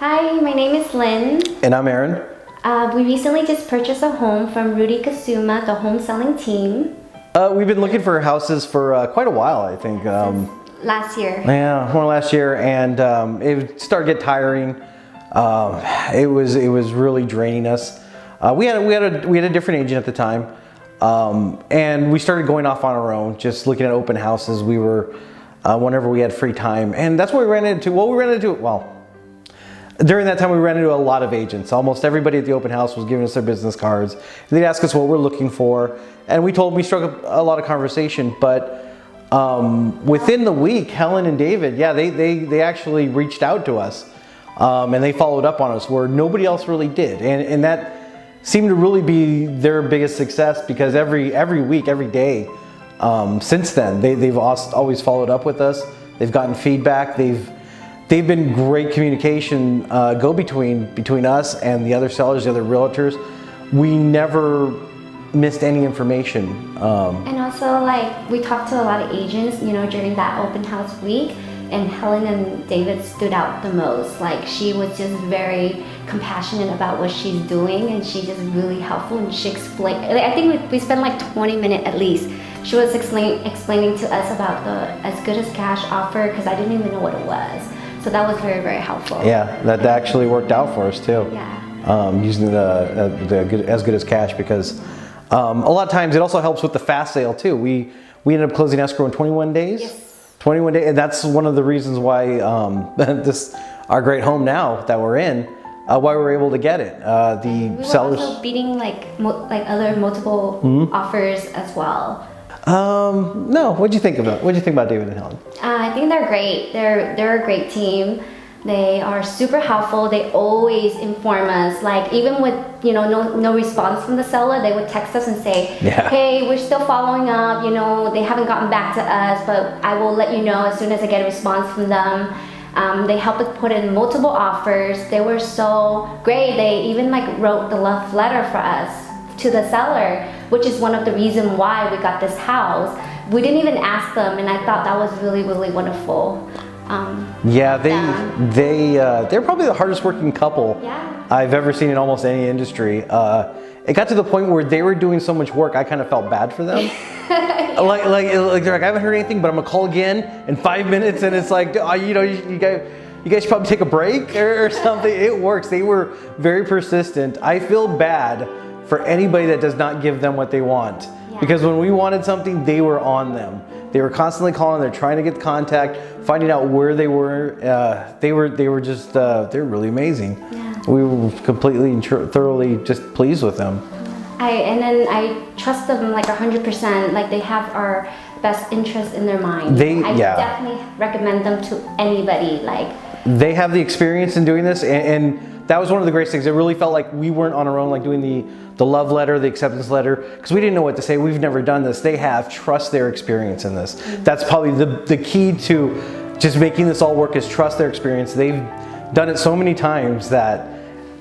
Hi, my name is Lynn. And I'm Aaron. We recently just purchased a home from Rudy Kusuma, the home selling team. We've been looking for houses for quite a while, I think. Last year. Yeah, more last year, and it started to get tiring. It was really draining us. We had a different agent at the time, and we started going off on our own, just looking at open houses. We were whenever we had free time, and that's what we ran into. During that time, we ran into a lot of agents. Almost everybody at the open house was giving us their business cards. And they'd ask us what we're looking for, and we struck up a lot of conversation. But within the week, Helen and David, they actually reached out to us, and they followed up on us where nobody else really did, and that seemed to really be their biggest success, because every week, every day since then, they've always followed up with us. They've gotten feedback. They've been great communication between us and the other sellers, the other realtors. We never missed any information. And also, we talked to a lot of agents, during that open house week, and Helen and David stood out the most. She was just very compassionate about what she's doing, and she just really helpful, and she explained, I think we spent 20 minutes at least. She was explaining to us about the as good as cash offer, because I didn't even know what it was. So that was very, very helpful. Yeah, that actually worked out for us too. Yeah. Using the as good as cash, because a lot of times it also helps with the fast sale too. We ended up closing escrow in 21 days. Yes. 21 days, and that's one of the reasons why our great home now that we're in, why we were able to get it. We sellers were also beating other multiple offers as well. No, what'd you think about David and Helen? I think they're great. They're a great team. They are super helpful. They always inform us. Even with no response from the seller, they would text us and say, "Hey, we're still following up. They haven't gotten back to us, but I will let you know as soon as I get a response from them." They helped us put in multiple offers. They were so great. They even wrote the love letter for us to the seller, which is one of the reasons why we got this house. We didn't even ask them, and I thought that was really, really wonderful. They're probably the hardest working couple I've ever seen in almost any industry. It got to the point where they were doing so much work, I kind of felt bad for them. They're I haven't heard anything, but I'm gonna call again in 5 minutes, and it's you guys should probably take a break or something. It works. They were very persistent. I feel bad for anybody that does not give them what they want. Because when we wanted something, they were on them. They were constantly calling. They're trying to get contact, finding out where they were. They were really amazing. Yeah. We were completely and thoroughly just pleased with them. I trust them 100%. They have our best interest in their mind. I definitely recommend them to anybody. They have the experience in doing this, and that was one of the greatest things. It really felt like we weren't on our own, doing the love letter, the acceptance letter, because we didn't know what to say. We've never done this. They have trust their experience in this. That's probably the key to just making this all work, is trust their experience. They've done it so many times that,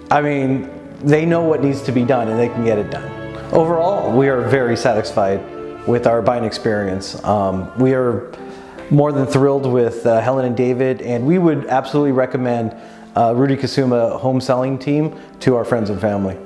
they know what needs to be done, and they can get it done. Overall, we are very satisfied with our buying experience. We are more than thrilled with Helen and David, and we would absolutely recommend Rudy Kusuma home selling team to our friends and family.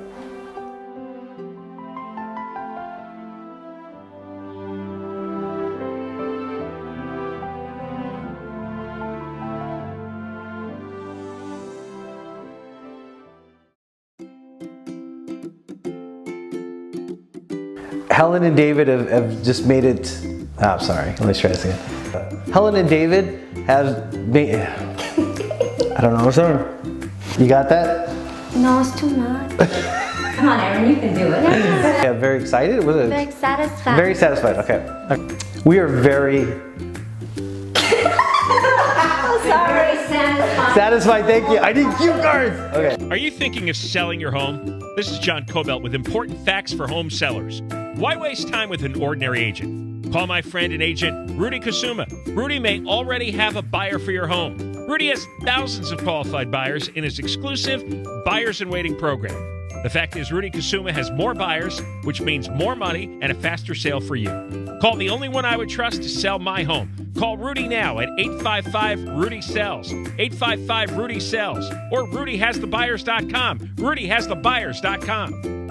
Helen and David have just made it. Sorry, let me try this again. Helen and David have made. I don't know what's wrong. You got that? No, it's too much. Come on, Aaron, you can do it. Yeah, very excited. Was it? Very satisfied. Very satisfied. Okay. We are very. Sorry, satisfied. Satisfied. Thank you. I need cue cards. Okay. Are you thinking of selling your home? This is John Cobelt with important facts for home sellers. Why waste time with an ordinary agent? Call my friend and agent, Rudy Kusuma. Rudy may already have a buyer for your home. Rudy has thousands of qualified buyers in his exclusive Buyers in Waiting program. The fact is, Rudy Kusuma has more buyers, which means more money and a faster sale for you. Call the only one I would trust to sell my home. Call Rudy now at 855-RUDY-SELLS, 855-RUDY-SELLS, or RudyHasTheBuyers.com, RudyHasTheBuyers.com.